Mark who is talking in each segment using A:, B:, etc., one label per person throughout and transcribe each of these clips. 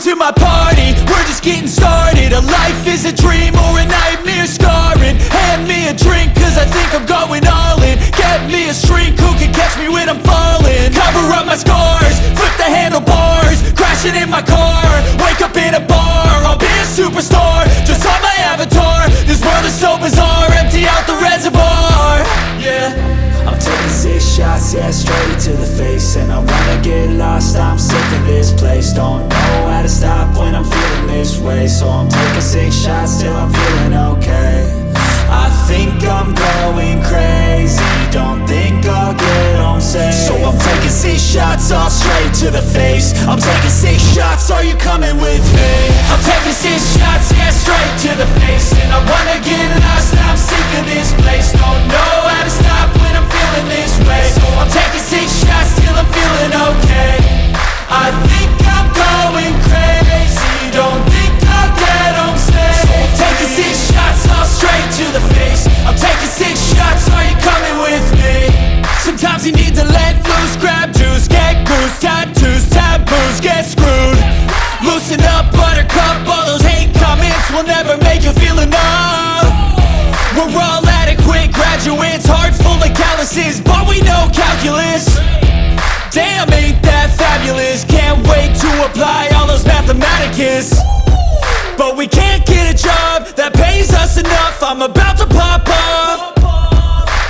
A: to my party, we're just getting started. A life is a dream or a nightmare scarring. Hand me a drink cause I think I'm going all in. Get me a shrink who can catch me when I'm falling. Cover up my scars, flip the handlebars, crashing in my car, wake up in a bar. I'll be a superstar, just on my avatar. This world is so bizarre, empty out the reservoir. Yeah,
B: I'm taking 6 shots, yeah, straight to the face. And I wanna get lost, I'm sick of this place. Don't know how to stop when I'm feeling this way. So I'm taking 6 shots till I'm feeling okay. I think I'm going crazy, don't think I'll get home safe. So I'm taking 6 shots, all straight to the face. I'm taking 6 shots, are you coming with me?
A: I'm taking 6 shots, yeah, straight to the face. And I wanna get lost, I'm sick of this place. Don't know how to stop when I'm feeling this way. So I'm taking 6 shots till I'm feeling okay. I think I'm going crazy, don't think I'll get home safe. So I'm taking 6 shots, all straight to the face. I'm taking 6 shots, are you coming with me? Sometimes you need to let loose, grab juice, get goose, tattoos, taboos, get screwed. Loosen up, buttercup, all those hate comments will never make you feel enough. We're all adequate graduates, heart full of calluses, but we know calculus. Damn, ain't that fabulous? Can't wait to apply all those mathematicus. But we can't get a job that pays us enough. I'm about to pop up.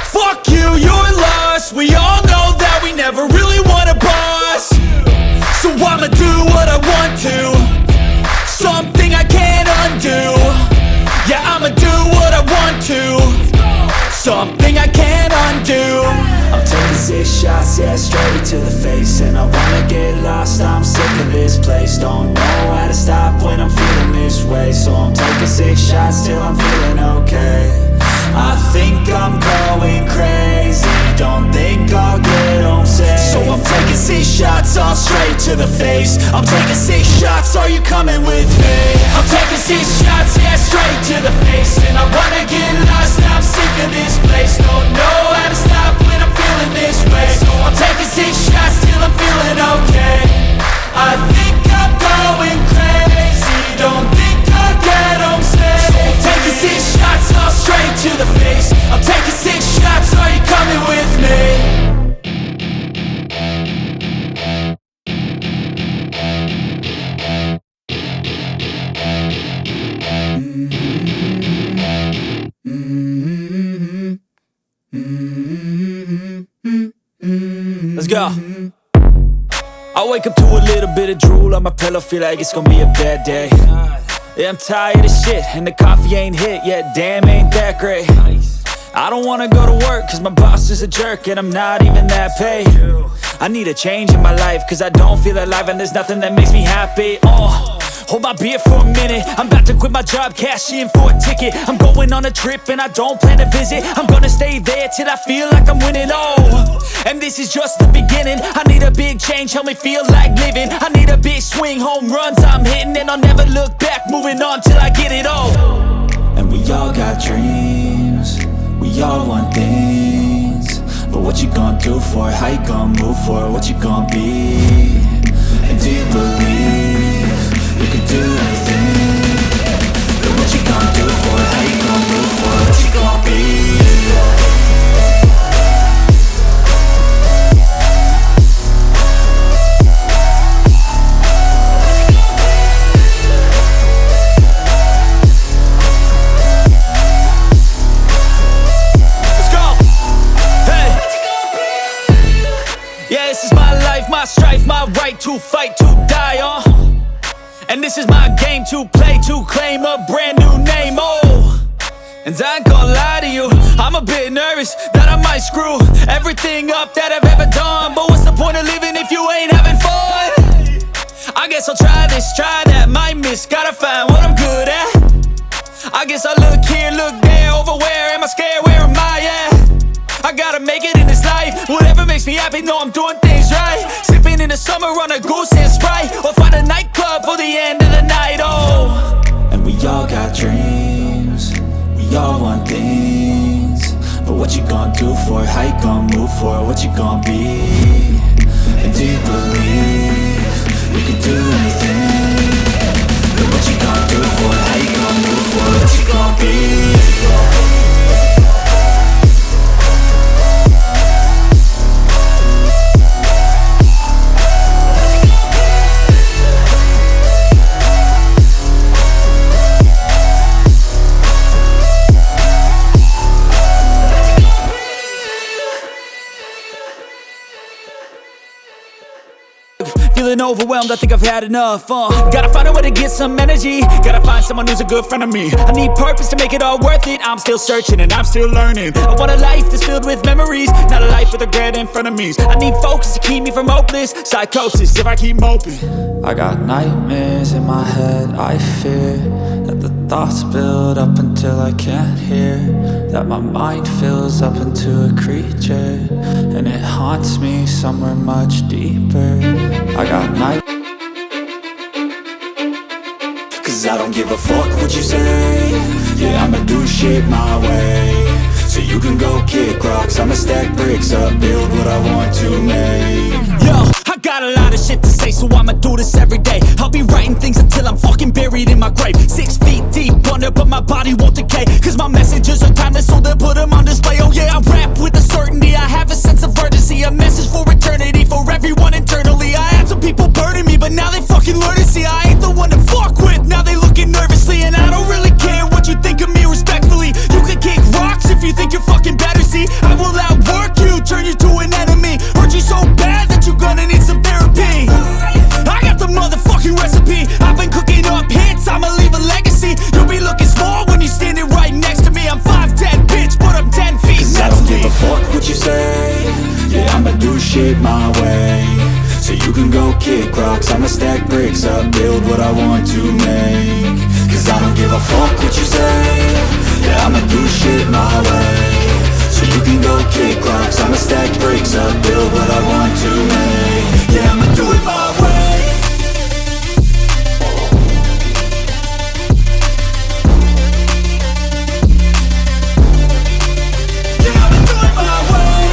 A: Fuck you, you're lost. We all know that we never really want a boss. So I'ma do what I want to, something I can't undo. Yeah, I'ma do what I want to, something I can't undo.
B: I'm taking 6 shots, yeah, straight to the face. And I wanna get lost, I'm sick of this place. Don't know how to stop when I'm feeling this way. So I'm taking 6 shots till I'm feeling okay. I think I'm going crazy, don't think I'll get home safe. So I'm taking 6 shots, all straight to the face. I'm taking 6 shots, are you coming with me?
A: I'm taking 6 shots, yeah, straight to the face. And I wanna get lost, I'm sick of this place. Don't know how to stop when I'm feeling this way. So I'm taking 6 shots till I'm feeling okay. I think I'm going crazy, don't think I'll get home safe. So I'm taking 6 shots, all straight to the face. I'm taking 6 shots, are you coming with me?
B: Let's go. I wake up to a little bit of drool on my pillow, feel like it's gonna be a bad day. Yeah, I'm tired of shit, and the coffee ain't hit yet, damn, ain't that great. I don't wanna go to work, cause my boss is a jerk, and I'm not even that paid. I need a change in my life, cause I don't feel alive, and there's nothing that makes me happy. Hold my beer for a minute, I'm about to quit my job, cash in for a ticket. I'm going on a trip and I don't plan to visit. I'm gonna stay there till I feel like I'm winning, and this is just the beginning. I need a big change, help me feel like living. I need a big swing, home runs I'm hitting. And I'll never look back, moving on till I get it all. And we all got dreams, we all want things. But what you gonna do for it? How you gonna move for it? What you gonna be? And do you believe you can do anything? But what you gonna do for it? How you gonna move for it? What you gonna be? Let's go! Hey! Yeah, this is my life, my strife, my right to fight, to die on. And this is my game to play, to claim a brand new name, And I ain't gonna lie to you, I'm a bit nervous that I might screw everything up that I've ever done. But what's the point of living if you ain't having fun? I guess I'll try this, try that, might miss, gotta find what I'm good at. I guess I look here, look there, over where am I scared, where am I at? I gotta make it in this life, whatever makes me happy, know I'm doing things right. Sipping in the summer on a goose and Sprite, or find a nightclub for the end of the night, And we all got dreams, we all want things. But what you gonna do for it? How you gonna move for it? What you gonna be? And do you believe you can do anything?
A: be.
B: Feeling overwhelmed, I think I've had enough. Gotta find a way to get some energy. Gotta find someone who's a good friend of me. I need purpose to make it all worth it. I'm still searching and I'm still learning. I want a life that's filled with memories, not a life with regret and frenemies. I need focus to keep me from hopeless psychosis if I keep moping. I got nightmares in my head, I fear that the thoughts build up until I can't hear, that my mind fills up into a creature, and it haunts me somewhere much deeper. I got night, cause I don't give a fuck what you say. Yeah, I'ma do shit my way. So you can go kick rocks, I'ma stack bricks up, build what I want to make. Yo, I got a lot of shit to say, so I'ma do this every day. I'll be writing things until I'm fucking buried in my grave. 6 feet deep under, but my body won't decay, cause my messages are timeless, so they'll put them on display. Oh yeah, I rap with a certainty, I have a sense of urgency, a message for eternity, for everyone internally. I had some people burning me, but now they fucking learn to see I ain't the one to fuck with. Now they looking nervously, and I don't really care what you think of me, respectfully. You can kick rocks if you think you're fucking better, see I will outwork you, turn you to an enemy, hurt you so bad that you're gonna need some therapy. I got the motherfucking recipe, I've been cooking up hits, I'ma leave a legacy. You'll be looking small when you're standing right next to me. I'm 5'10", bitch, but I'm 10 feet. Cause I don't give a fuck what you say. Yeah, I'ma do shit my way. So you can go kick rocks, I'ma stack bricks up, build what I want to make. Cause I don't give a fuck what you say. Yeah, I'ma do shit my way. So you can go kick rocks, I'ma stack bricks up, build what I want to make. Yeah, I'ma do it my way. Yeah, I'ma do it my way.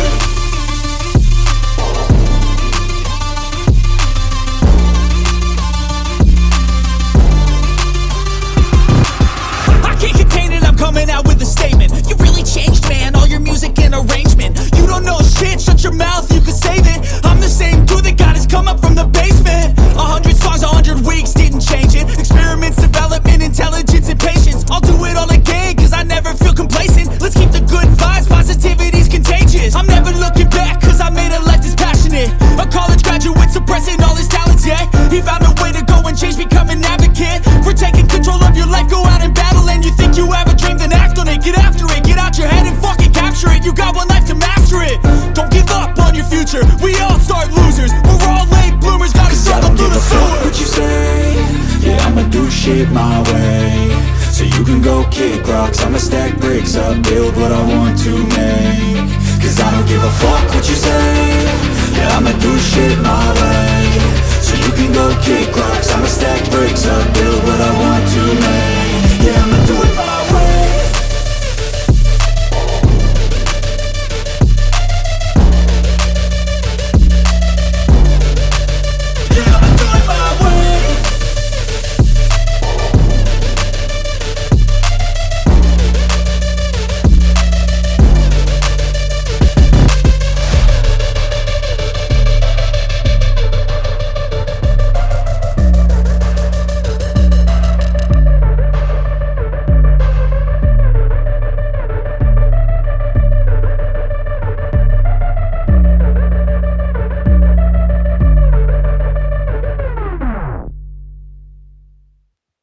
B: I can't contain it, I'm coming out with a statement. You really changed, man, all your music and arrangement. You don't know shit, shut your mouth, you can save it. I'm the same dude that got his come up from the basement. 100 songs, 100 weeks, didn't change it. Experiments, development, intelligence, and patience. I'll do it all again, cause I never feel complacent. Let's keep the good vibes, positivity's contagious. I'm never looking back, cause I made a life that's passionate. A college graduate suppressing all his talents, yeah. He found a way to go and change, become an advocate for taking control of your life, go out and battle. And you think you have a dream, then act on it. Get after it, get out your head and fucking capture it. You got one life to master it. Don't give up on your future, we all start losers. We're all late bloomers, gotta struggle through the sewer. Fuck what you say. Yeah, I'ma do shit my way. So you can go kick rocks, I'ma stack bricks up, build what I want to make. Cause I don't give a fuck what you say.